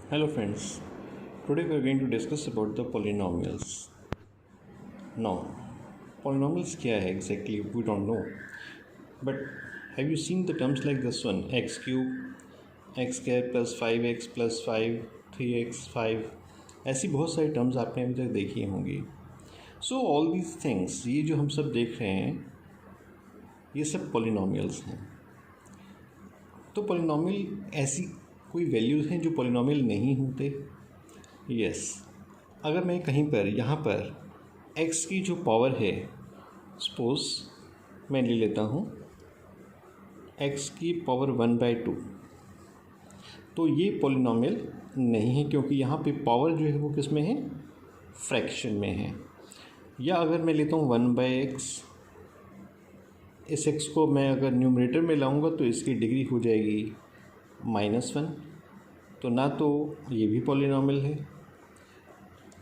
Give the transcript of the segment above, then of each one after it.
Hello friends, today we are going to discuss about the polynomials. Now, polynomials क्या है exactly we don't know, but have you seen the terms like this one, x cube, x square plus 5x plus 5, 3x 5, ऐसी बहुत सारी terms आपने अभी तक देखी होंगी. So all these things, ये जो हम सब देख रहे हैं, ये सब polynomials हैं. तो पॉलिनॉमियल ऐसी कोई वैल्यूज़ हैं जो पॉलिनॉमियल नहीं होते. यस, अगर मैं कहीं पर यहाँ पर x की जो पावर है, सपोज मैं ले लेता हूँ x की पावर 1/2, तो ये पॉलिनॉमियल नहीं है क्योंकि यहाँ पे पावर जो है वो किस में है, फ्रैक्शन में है. या अगर मैं लेता हूँ 1/x, इस x को मैं अगर न्यूमरेटर में लाऊंगा तो इसकी डिग्री हो जाएगी -1. तो ना तो ये भी पॉलिनॉमियल है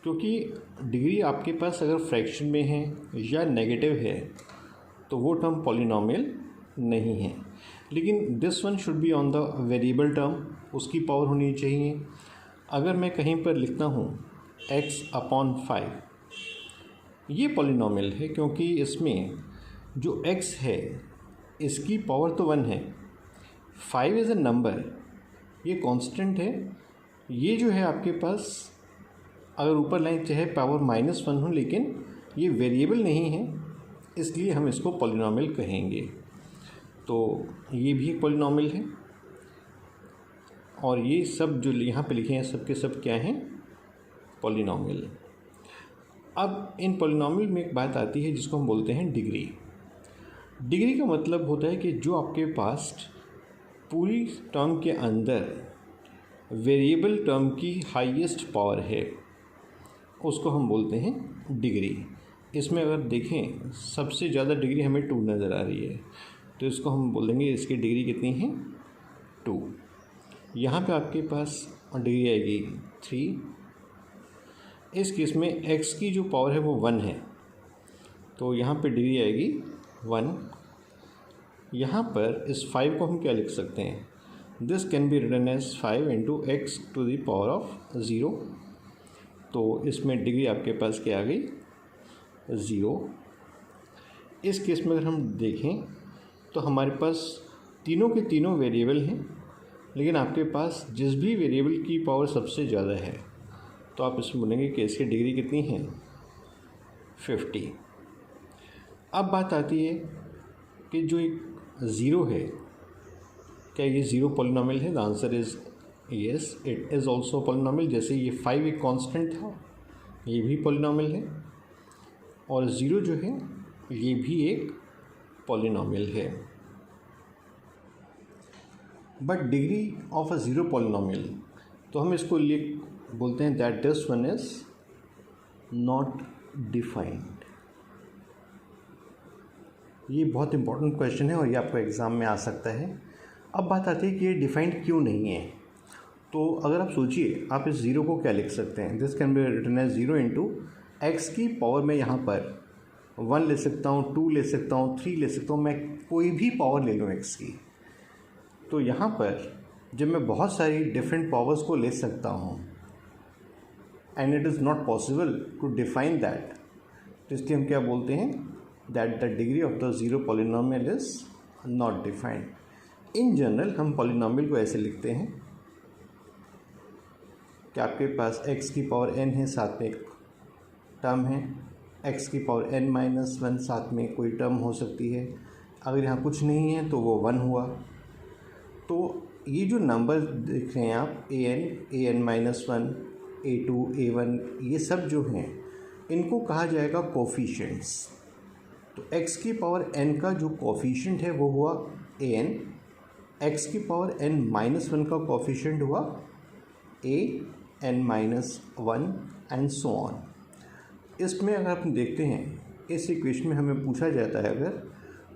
क्योंकि डिग्री आपके पास अगर फ्रैक्शन में है या नेगेटिव है तो वो टर्म पॉलिनॉमियल नहीं है. लेकिन this one should be on the variable term, उसकी पावर होनी चाहिए. अगर मैं कहीं पर लिखता हूँ x/5, ये पॉलिनॉमियल है क्योंकि इसमें जो x है इसकी पावर तो 1 है. 5 इज़ अ नंबर, ये कांस्टेंट है. ये जो है आपके पास अगर ऊपर लाइन चाहे पावर -1 हो, लेकिन ये वेरिएबल नहीं है, इसलिए हम इसको पॉलिनॉमियल कहेंगे. तो ये भी एक पॉलिनॉमियल है. और ये सब जो यहाँ पे लिखे हैं सब के सब क्या हैं, पॉलिनॉमियल. अब इन पॉलिनॉमियल में एक बात आती है जिसको हम बोलते हैं डिग्री. डिग्री का मतलब होता है कि जो आपके पास पूरी टर्म के अंदर वेरिएबल टर्म की हाईएस्ट पावर है, उसको हम बोलते हैं डिग्री. इसमें अगर देखें सबसे ज़्यादा डिग्री हमें 2 नज़र आ रही है, तो इसको हम बोलेंगे इसकी डिग्री कितनी है, 2. यहाँ पे आपके पास डिग्री आएगी 3. इस केस में x की जो पावर है वो 1 है, तो यहाँ पे डिग्री आएगी 1. यहाँ पर इस 5 को हम क्या लिख सकते हैं, this can be written as 5 × x to the power of 0. तो इसमें डिग्री आपके पास क्या आ गई, 0. इस केस में अगर हम देखें तो हमारे पास तीनों के तीनों वेरिएबल हैं, लेकिन आपके पास जिस भी वेरिएबल की पावर सबसे ज़्यादा है तो आप इसमें बोलेंगे कि इसकी डिग्री कितनी है, 50. अब बात आती है कि जो एक 0 है, क्या ये 0 पॉलिनॉमियल है. The answer is yes, it is also polynomial. जैसे ये 5 एक कांस्टेंट था, ये भी पॉलिनॉमियल है. और 0 जो है ये भी एक पॉलिनॉमियल है. But degree of a 0 polynomial, तो हम इसको बोलते हैं that this one is not defined. ये बहुत इंपॉर्टेंट क्वेश्चन है और ये आपको एग्ज़ाम में आ सकता है. अब बात आती है कि ये डिफाइंड क्यों नहीं है. तो अगर आप सोचिए, आप इस 0 को क्या लिख सकते हैं, this can be written as 0 × x की पावर में यहाँ पर 1 ले सकता हूँ, 2 ले सकता हूँ, 3 ले सकता हूँ, मैं कोई भी पावर ले लूँ x की. तो यहाँ पर जब मैं बहुत सारी डिफरेंट पावर्स को ले सकता हूँ and it is not possible to define that, तो इसलिए हम क्या बोलते हैं, that the degree of the 0 polynomial is not defined. In general हम पॉलिनॉमियल को ऐसे लिखते हैं कि आपके पास x की पावर n है, साथ में एक टर्म है, x की पावर n-1 साथ में कोई टर्म हो सकती है. अगर यहाँ कुछ नहीं है तो वो 1 हुआ. तो ये जो नंबर देख रहे हैं आप, an-1, a2, a1, ये सब जो हैं इनको कहा जाएगा कोफिशिएंट्स. तो x की पावर n का जो कोफिशिएंट है वो हुआ an, x की पावर n-1 का कोफिशिएंट हुआ an-1 एंड सो ऑन. इसमें अगर आप देखते हैं इस इक्वेशन में हमें पूछा जाता है अगर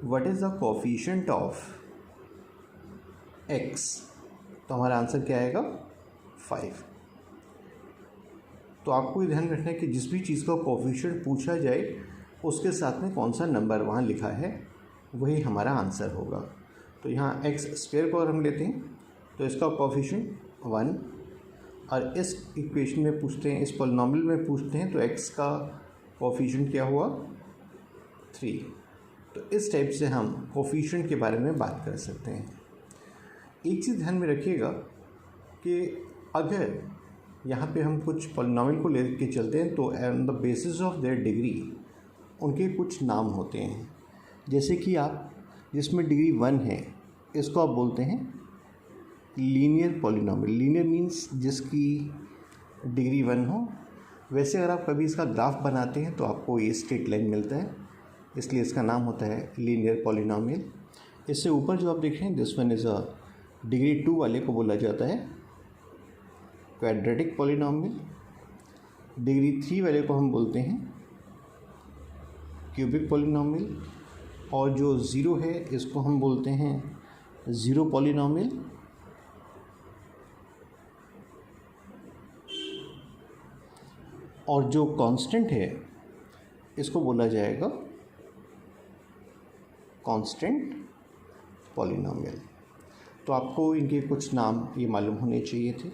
what is the coefficient of x, तो हमारा आंसर क्या आएगा, 5. तो आपको ये ध्यान रखना है कि जिस भी चीज़ का कोफिशिएंट पूछा जाए उसके साथ में कौन सा नंबर वहाँ लिखा है वही हमारा आंसर होगा. तो यहाँ x² को अगर हम लेते हैं तो इसका कोफिशिएंट 1, और इस इक्वेशन में पूछते हैं, इस पॉलिनॉमियल में पूछते हैं, तो x का कोफिशिएंट क्या हुआ 3। तो इस टाइप से हम कोफिशिएंट के बारे में बात कर सकते हैं। एक चीज़ ध्यान में रखिएगा कि अगर यहाँ पे हम कुछ पॉलिनॉमियल को लेके चलते हैं तो on the basis of their degree उनके कुछ नाम होते हैं। जैसे कि आप जिसमें डिग्री 1 है इसको आप बोलते हैं लीनियर पॉलिनॉमियल। लीनियर मीन्स जिसकी डिग्री 1 हो। वैसे अगर आप कभी इसका ग्राफ बनाते हैं तो आपको ये स्ट्रेट लाइन मिलता है, इसलिए इसका नाम होता है लीनियर पॉलिनॉमियल। इससे ऊपर जो आप देख रहे हैं this one is a degree 2 वाले को बोला जाता है क्वाड्रेटिक पॉलिनॉमियल। डिग्री 3 वाले को हम बोलते हैं क्यूबिक पॉलिनॉमियल। और जो 0 है इसको हम बोलते हैं ज़ीरो पॉलिनॉमियल। और जो कांस्टेंट है इसको बोला जाएगा कांस्टेंट पॉलिनॉमियल। तो आपको इनके कुछ नाम ये मालूम होने चाहिए थे।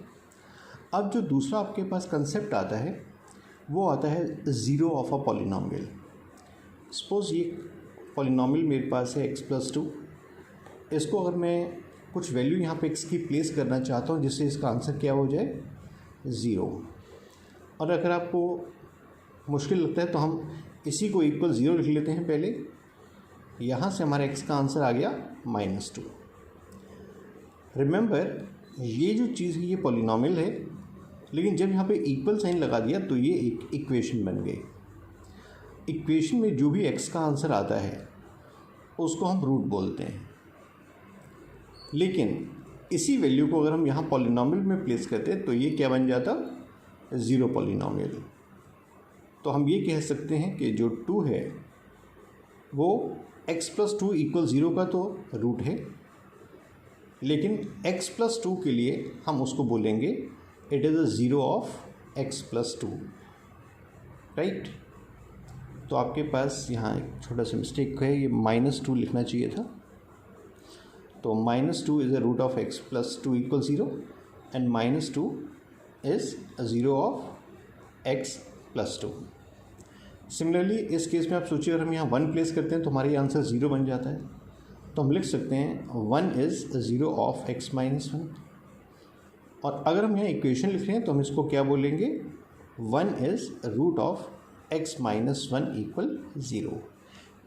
अब जो दूसरा आपके पास कंसेप्ट आता है वो आता है zero of a polynomial. Suppose ये पॉलिनॉमियल मेरे पास है x+2। इसको अगर मैं कुछ वैल्यू यहाँ पे x की प्लेस करना चाहता हूँ जिससे इसका आंसर क्या हो जाए 0। और अगर आपको मुश्किल लगता है तो हम इसी को इक्वल 0 लिख लेते हैं पहले। यहाँ से हमारा x का आंसर आ गया -2। रिमेंबर ये जो चीज़ है ये पॉलिनॉमियल है, लेकिन जब यहाँ पे इक्वल साइन लगा दिया तो ये एक इक्वेशन बन गई। इक्वेशन में जो भी x का आंसर आता है उसको हम रूट बोलते हैं। लेकिन इसी वैल्यू को अगर हम यहाँ पॉलिनॉमियल में प्लेस करते तो ये क्या बन जाता ज़ीरो पॉलिनॉमियल। तो हम ये कह सकते हैं कि जो 2 है वो x+2 = 0 का तो रूट है, लेकिन x+2 के लिए हम उसको बोलेंगे it is a zero of x+2, right. तो आपके पास यहाँ एक छोटा सा मिस्टेक है, ये -2 लिखना चाहिए था। तो -2 is a root of x+2 = 0 and -2 is a zero of x+2। Similarly इस केस में आप सोचिए अगर हम यहाँ 1 प्लेस करते हैं तो हमारा आंसर 0 बन जाता है। तो हम लिख सकते हैं 1 इज़ ज़ीरो ऑफ x-1। और अगर हम यहाँ इक्वेशन लिख रहे हैं तो हम इसको क्या बोलेंगे 1 इज़ रूट ऑफ x-1 = 0।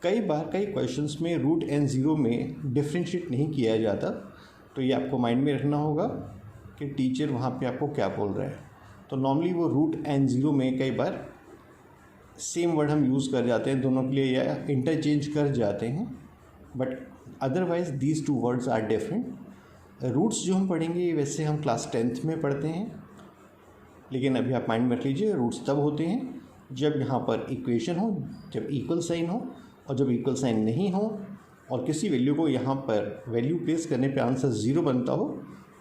कई बार कई क्वेश्चंस में रूट एन ज़ीरो में डिफ्रेंशिएट नहीं किया जाता, तो ये आपको माइंड में रखना होगा कि टीचर वहाँ पे आपको क्या बोल रहा है। तो नॉर्मली वो रूट एन ज़ीरो में कई बार सेम वर्ड हम यूज़ कर जाते हैं दोनों के लिए या इंटरचेंज कर जाते हैं, but otherwise these two words are different. Roots जो हम पढ़ेंगे वैसे हम क्लास 10th में पढ़ते हैं, लेकिन अभी आप माइंड में रख लीजिए रूट्स तब होते हैं जब यहाँ पर इक्वेशन हो, जब इक्वल साइन हो, और जब इक्वल साइन नहीं हो और किसी वैल्यू को यहाँ पर वैल्यू प्लेस करने पे आंसर 0 बनता हो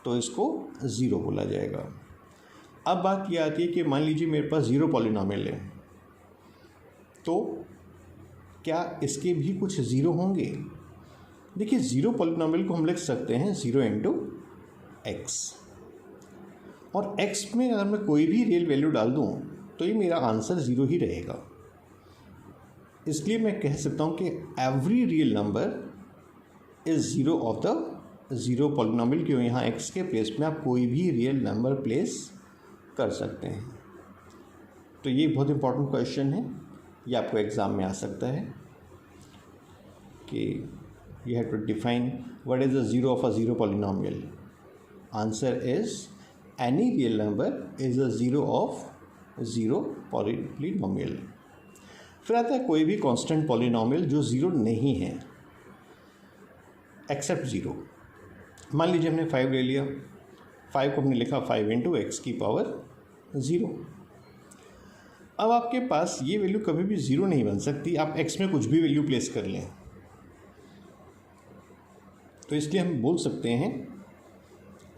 तो इसको 0 बोला जाएगा। अब बात ये आती है कि मान लीजिए मेरे पास 0 पॉलिनॉमियल है, तो क्या इसके भी कुछ 0 होंगे? देखिए 0 पॉलिनॉमियल को हम लिख सकते हैं 0 × x, और x में अगर मैं कोई भी रियल वैल्यू डाल दूँ तो ये मेरा आंसर 0 ही रहेगा। इसलिए मैं कह सकता हूँ कि every real number is 0 of the 0 polynomial, क्यों यहाँ x के प्लेस में आप कोई भी रियल नंबर प्लेस कर सकते हैं। तो ये बहुत इंपॉर्टेंट क्वेश्चन है, ये आपको एग्ज़ाम में आ सकता है कि you have to define what is the zero of a 0 polynomial. Answer is any real number is a zero of 0 polynomial. फिर आता है कोई भी कांस्टेंट पॉलिनॉमियल जो 0 नहीं है एक्सेप्ट 0। मान लीजिए हमने 5 ले लिया, 5 को हमने लिखा 5 × x⁻0। अब आपके पास ये वैल्यू कभी भी 0 नहीं बन सकती, आप x में कुछ भी वैल्यू प्लेस कर लें। तो इसलिए हम बोल सकते हैं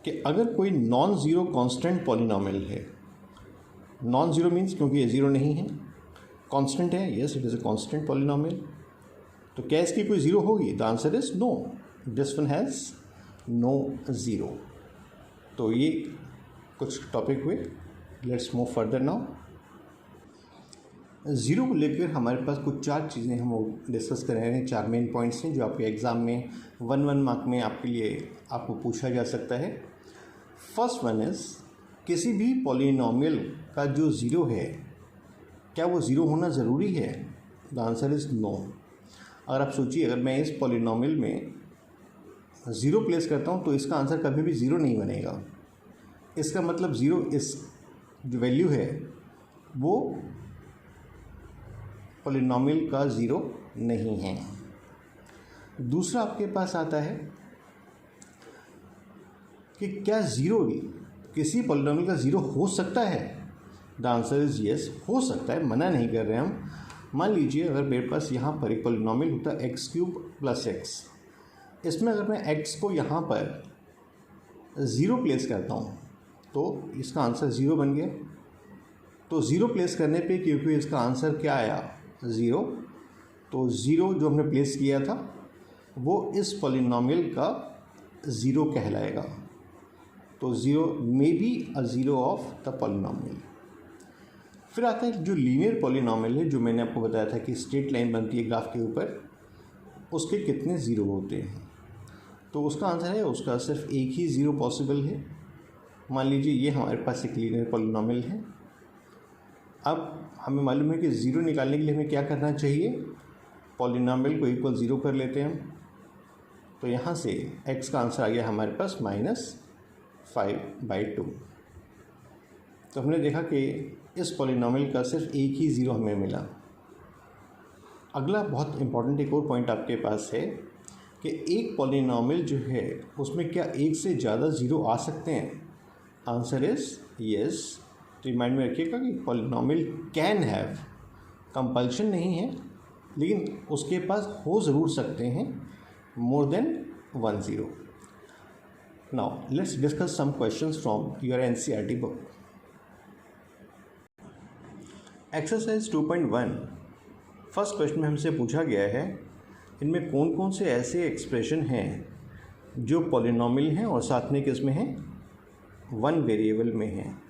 कि अगर कोई नॉन ज़ीरो कांस्टेंट पॉलिनॉमियल है, नॉन ज़ीरो मीन्स क्योंकि ये 0 नहीं है, कांस्टेंट है, yes it is a constant polynomial, तो क्या इसकी कोई 0 होगी? The answer is no, this one has no 0। तो ये कुछ टॉपिक हुए। Let's move further now. Zero को लेकर हमारे पास कुछ 4 चीज़ें हम डिस्कस कर रहे हैं। 4 मेन पॉइंट्स हैं जो आपके एग्ज़ाम में 1 मार्क में आपके लिए आपको पूछा जा सकता है। फर्स्ट वन इज़, किसी भी पॉलिनोमियल का जो ज़ीरो है, क्या वो ज़ीरो होना ज़रूरी है? The answer is no. अगर आप सोचिए, अगर मैं इस पॉलिनोमियल में ज़ीरो प्लेस करता हूँ तो इसका आंसर कभी भी ज़ीरो नहीं बनेगा। इसका मतलब ज़ीरो, इस जो वैल्यू है वो पॉलिनोमियल का ज़ीरो नहीं है। दूसरा आपके पास आता है कि क्या ज़ीरो किसी पॉलिनोमियल का ज़ीरो हो सकता है? द आंसर इज़ येस, हो सकता है, मना नहीं कर रहे हम। मान लीजिए अगर मेरे पास यहाँ पर एक पॉलिनोमियल होता है x³ + x, इसमें अगर मैं x को यहाँ पर ज़ीरो प्लेस करता हूँ तो इसका आंसर ज़ीरो बन गया। तो ज़ीरो प्लेस करने पे, क्योंकि इसका आंसर क्या आया ज़ीरो, तो ज़ीरो जो हमने प्लेस किया था वो इस पॉलिनोमियल का ज़ीरो कहलाएगा। तो zero may be a zero of the polynomial. फिर आता है जो लीनियर पॉलिनोमियल है, जो मैंने आपको बताया था कि स्ट्रेट लाइन बनती है ग्राफ के ऊपर, उसके कितने ज़ीरो होते हैं? तो उसका आंसर है, उसका सिर्फ एक ही ज़ीरो पॉसिबल है। मान लीजिए ये हमारे पास एक लीनियर पॉलिनोमियल है। अब हमें मालूम है कि ज़ीरो निकालने के लिए हमें क्या करना चाहिए? पॉलिनोमियल को इक्वल ज़ीरो कर लेते हैं हम। तो यहाँ से x का आंसर आ गया हमारे पास -5/2। तो हमने देखा कि इस पॉलिनोमियल का सिर्फ एक ही ज़ीरो हमें मिला। अगला बहुत इंपॉर्टेंट एक और पॉइंट आपके पास है कि एक पॉलिनोमियल जो है उसमें क्या एक से ज़्यादा ज़ीरो आ सकते हैं? Answer is yes. तो रिमाइंड में रखिएगा कि पॉलिनोमियल कैन हैव, कंपल्शन नहीं है, लेकिन उसके पास हो ज़रूर सकते हैं more than 1 zero. Now let's discuss some questions from your NCERT book. Exercise 2.1 first question में हमसे पूछा गया है, इनमें कौन कौन से ऐसे एक्सप्रेशन हैं जो पॉलिनोमियल हैं और साथ में किस में हैं? 1 वेरिएबल में हैं।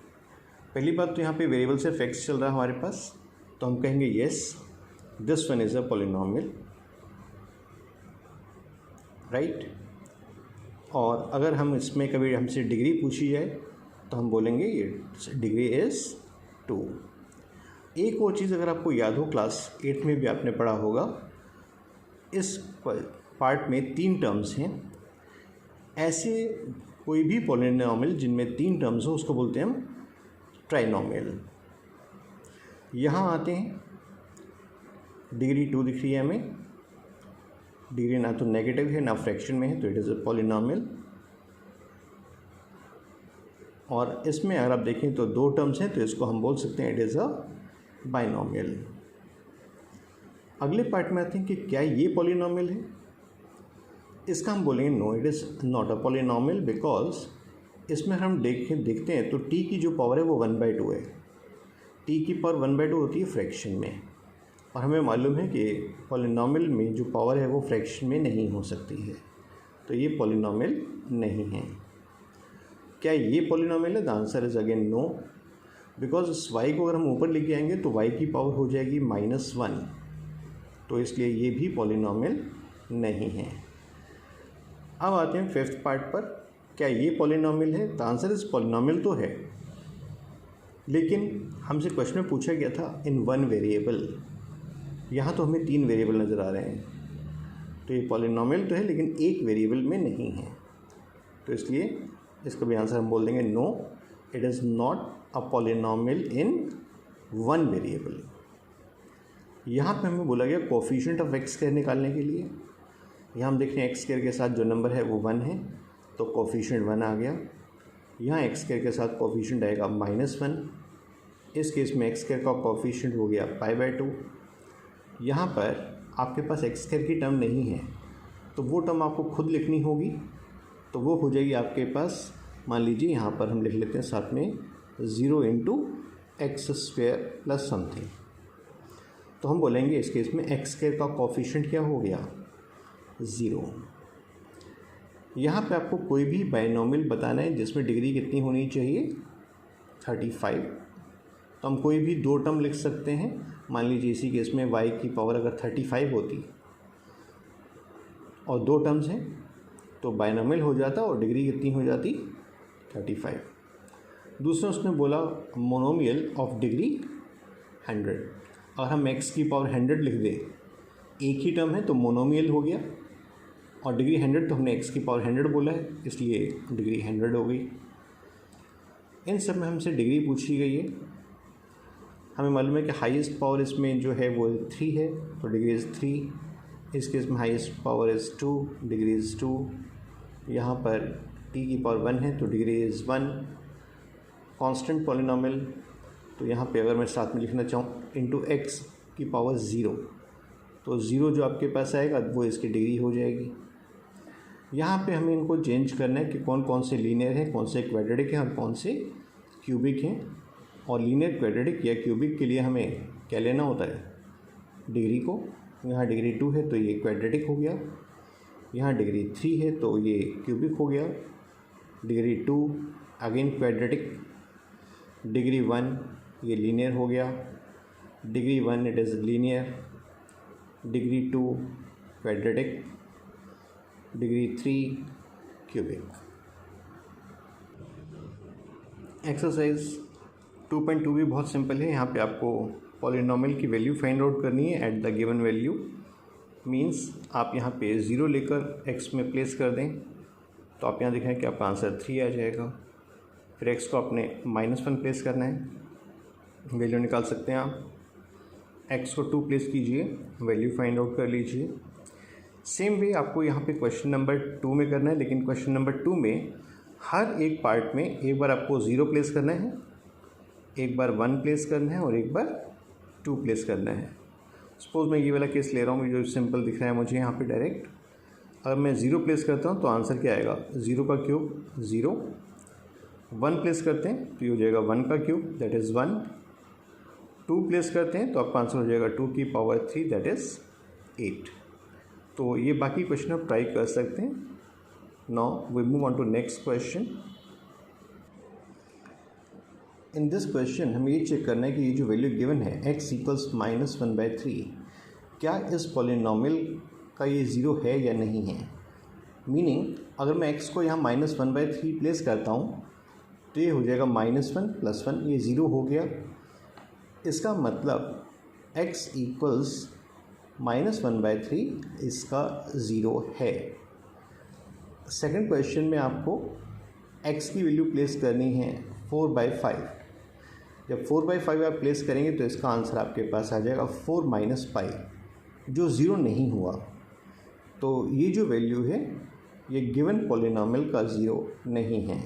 पहली बात तो यहाँ पे वेरिएबल सिर्फ x चल रहा है हमारे पास, तो हम कहेंगे yes this one is a polynomial, right. और अगर हम इसमें कभी हमसे डिग्री पूछी जाए तो हम बोलेंगे ये डिग्री इज़ 2। एक और चीज़ अगर आपको याद हो, क्लास 8 में भी आपने पढ़ा होगा, इस पार्ट में 3 टर्म्स हैं। ऐसे कोई भी पॉलिनोमियल जिनमें 3 टर्म्स हो उसको बोलते हैं हम ट्राइनोमियल। यहाँ आते हैं, डिग्री 2 दिख रही है हमें, डिग्री ना तो नेगेटिव है ना फ्रैक्शन में है, तो इट इज़ अ पॉलिनोमियल। और इसमें अगर आप देखें तो 2 टर्म्स हैं, तो इसको हम बोल सकते हैं इट इज़ अ बाइनोमियल। अगले पार्ट में आते हैं कि क्या ये पॉलिनोमियल है? इसका हम बोलेंगे no, it is not a polynomial, because इसमें हम देखते हैं तो t की जो पावर है वो 1/2 है। t की पावर 1/2 होती है फ्रैक्शन में, और हमें मालूम है कि पॉलिनोमियल में जो पावर है वो फ्रैक्शन में नहीं हो सकती है, तो ये पॉलिनोमियल नहीं है। क्या ये पॉलिनोमियल है? The answer is again no, because इस y को अगर हम ऊपर लेके आएंगे तो y की पावर हो जाएगी -1, तो इसलिए ये भी पॉलिनोमियल नहीं है। अब आते हैं 5th पार्ट पर, क्या ये पॉलिनोमियल है? द आंसर इज़ पॉलिनोमियल तो है, लेकिन हमसे क्वेश्चन में पूछा गया था इन 1 वेरिएबल। यहाँ तो हमें 3 वेरिएबल नज़र आ रहे हैं, तो ये पॉलिनोमियल तो है लेकिन एक वेरिएबल में नहीं है, तो इसलिए इसका भी आंसर हम बोल देंगे no, it is not a polynomial in 1 variable. यहाँ पे हमें बोला गया कोफिशिएंट ऑफ x स्क्वायर निकालने के लिए। यहाँ हम देख रहे हैं x स्क्वायर के साथ जो नंबर है वो 1 है, तो कोफिशिएंट 1 आ गया। यहाँ x स्क्वायर के साथ कोफिशिएंट आएगा -1। इस केस में x स्क्वायर का कोफिशिएंट हो गया π/2। यहाँ पर आपके पास x स्क्वायर की टर्म नहीं है, तो वो टर्म आपको खुद लिखनी होगी, तो वो हो जाएगी आपके पास, मान लीजिए यहाँ पर हम लिख लेते हैं साथ में 0 × x² + समथिंग। तो हम बोलेंगे इस केस में x स्क्वायर का कोफिशिएंट क्या हो गया? 0। यहाँ पे आपको कोई भी बाइनोमियल बताना है जिसमें डिग्री कितनी होनी चाहिए? 35। तो हम कोई भी दो टर्म लिख सकते हैं। मान लीजिए इसी केस में y की पावर अगर 35 होती और दो टर्म्स हैं तो बाइनोमियल हो जाता और डिग्री कितनी हो जाती 35। दूसरा उसने बोला मोनोमियल ऑफ डिग्री 100। अगर हम x की पावर 100 लिख दें, एक ही टर्म है तो मोनोमियल हो गया, और डिग्री 100 तो हमने x की पावर 100 बोला है इसलिए डिग्री 100 हो गई। इन सब में हमसे डिग्री पूछी गई है। हमें मालूम है कि हाईएस्ट पावर इसमें जो है वो 3 है तो डिग्री इज़ 3। इस केस में highest power is 2, degree is 2। यहाँ पर t की पावर 1 है तो डिग्री इज़ 1। कांस्टेंट पॉलिनोमियल, तो यहाँ पे अगर मैं साथ में लिखना चाहूँ इंटू x की पावर 0, तो 0 जो आपके पास आएगा वो इसकी डिग्री हो जाएगी। यहाँ पे हमें इनको चेंज करना है कि कौन कौन से लीनियर हैं, कौन से क्वाड्रेटिक हैं और कौन से क्यूबिक हैं। और लीनियर, क्वाड्रेटिक या क्यूबिक के लिए हमें क्या लेना होता है, डिग्री को। यहाँ डिग्री 2 है तो ये क्वाड्रेटिक हो गया, यहाँ डिग्री 3 है तो ये क्यूबिक हो गया, डिग्री 2 अगेन क्वाड्रेटिक, डिग्री 1 ये लीनियर हो गया, degree 1 it is linear, degree 2 quadratic, degree 3 cubic. Exercise 2.2 भी बहुत सिंपल है। यहाँ पे आपको पॉलिनोमियल की वैल्यू फाइंड आउट करनी है at the given value. Means आप यहाँ पे 0 लेकर x में प्लेस कर दें तो आप यहाँ देखें कि आपका आंसर 3 आ जाएगा। फिर x को आपने -1 प्लेस करना है, वैल्यू निकाल सकते हैं आप। x को 2 प्लेस कीजिए, वैल्यू फाइंड आउट कर लीजिए। सेम वे आपको यहाँ पे क्वेश्चन नंबर 2 में करना है, लेकिन क्वेश्चन नंबर 2 में हर एक पार्ट में एक बार आपको 0 प्लेस करना है, एक बार 1 प्लेस करना है और एक बार 2 प्लेस करना है। सपोज़ मैं ये वाला केस ले रहा हूँ जो सिंपल दिख रहा है मुझे यहाँ पे डायरेक्ट। अगर मैं 0 प्लेस करता हूँ तो आंसर क्या आएगा, 0 का क्यूब 0। 1 प्लेस करते हैं तो ये हो जाएगा 1 का क्यूब दैट इज़ 1। 2 प्लेस करते हैं तो आपका आंसर हो जाएगा 2 की पावर 3 दैट इज़ 8। तो ये बाकी क्वेश्चन आप ट्राई कर सकते हैं। Now we move on to next question. In this question हमें ये चेक करना है कि ये जो वैल्यू गिवन है x इक्वल्स -1/3, क्या इस पॉलिनोमियल का ये 0 है या नहीं है। मीनिंग अगर मैं x को यहाँ -1/3 प्लेस करता हूँ तो ये हो जाएगा -1 + 1, ये 0 हो गया। इसका मतलब x इक्वल्स -1/3 इसका 0 है। सेकंड क्वेश्चन में आपको x की वैल्यू प्लेस करनी है 4/5। जब 4/5 आप प्लेस करेंगे तो इसका आंसर आपके पास आ जाएगा 4 - पाई, जो 0 नहीं हुआ। तो ये जो वैल्यू है ये गिवन पॉलिनोमियल का 0 नहीं है।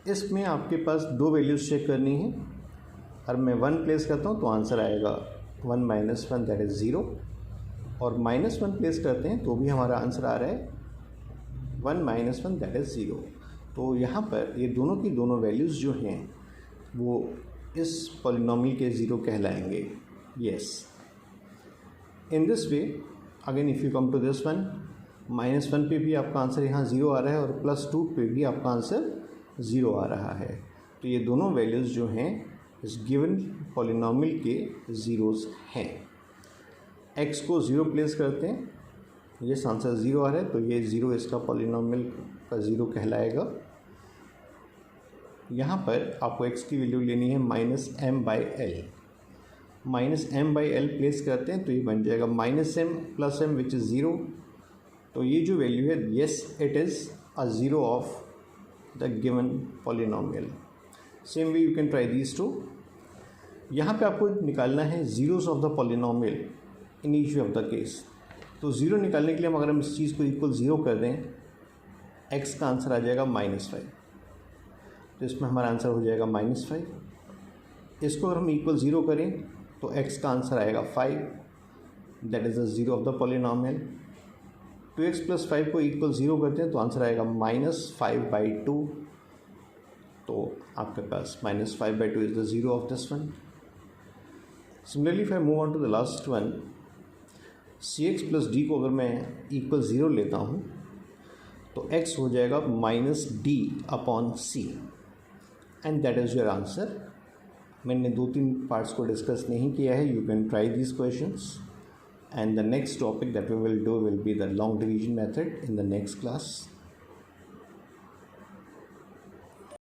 इसमें आपके पास दो वैल्यूज़ चेक करनी है। अगर मैं 1 प्लेस करता हूँ तो आंसर आएगा 1 - 1 दैट इज़ 0, और -1 प्लेस करते हैं तो भी हमारा आंसर आ रहा है 1 - 1 दैट इज़ 0। तो यहाँ पर ये दोनों की दोनों वैल्यूज़ जो हैं वो इस पॉलिनोमियल के 0 कहलाएंगे। Yes, in this way again if you come to this one, -1 पे भी आपका आंसर यहाँ 0 आ रहा है और +2 पे भी आपका आंसर 0 आ रहा है। तो ये दोनों वैल्यूज़ जो हैं इस गिवन पॉलिनोमियल के 0s हैं। x को 0 प्लेस करते हैं, ये आंसर 0 आ रहा है तो ये 0 इसका पॉलिनोमियल का 0 कहलाएगा। यहाँ पर आपको x की वैल्यू लेनी है -m/l। -m/l प्लेस करते हैं तो ये बन जाएगा -m + m विच इज़ 0। तो ये जो वैल्यू है yes it is a 0 of the given polynomial. Same way you can try these two. यहाँ पे आपको निकालना है zeros of the polynomial in each of the case. तो 0 निकालने के लिए अगर हम इस चीज़ को इक्वल 0 कर दें, x का आंसर आ जाएगा -5। तो इसमें हमारा आंसर हो जाएगा -5। इसको अगर हम इक्वल 0 करें तो x का आंसर आएगा 5 that is the 0 of the polynomial. 2x + 5 को इक्वल 0 करते हैं तो आंसर आएगा -5/2। तो आपके पास -5/2 is the 0 of this one. Similarly if I move on to the last one, cx + d को अगर मैं इक्वल 0 लेता हूँ तो x हो जाएगा -d/c। And that is your answer. मैंने 2-3 पार्ट्स को डिस्कस नहीं किया है, you can try these questions and the next topic that we will do will be the long division method in the next class.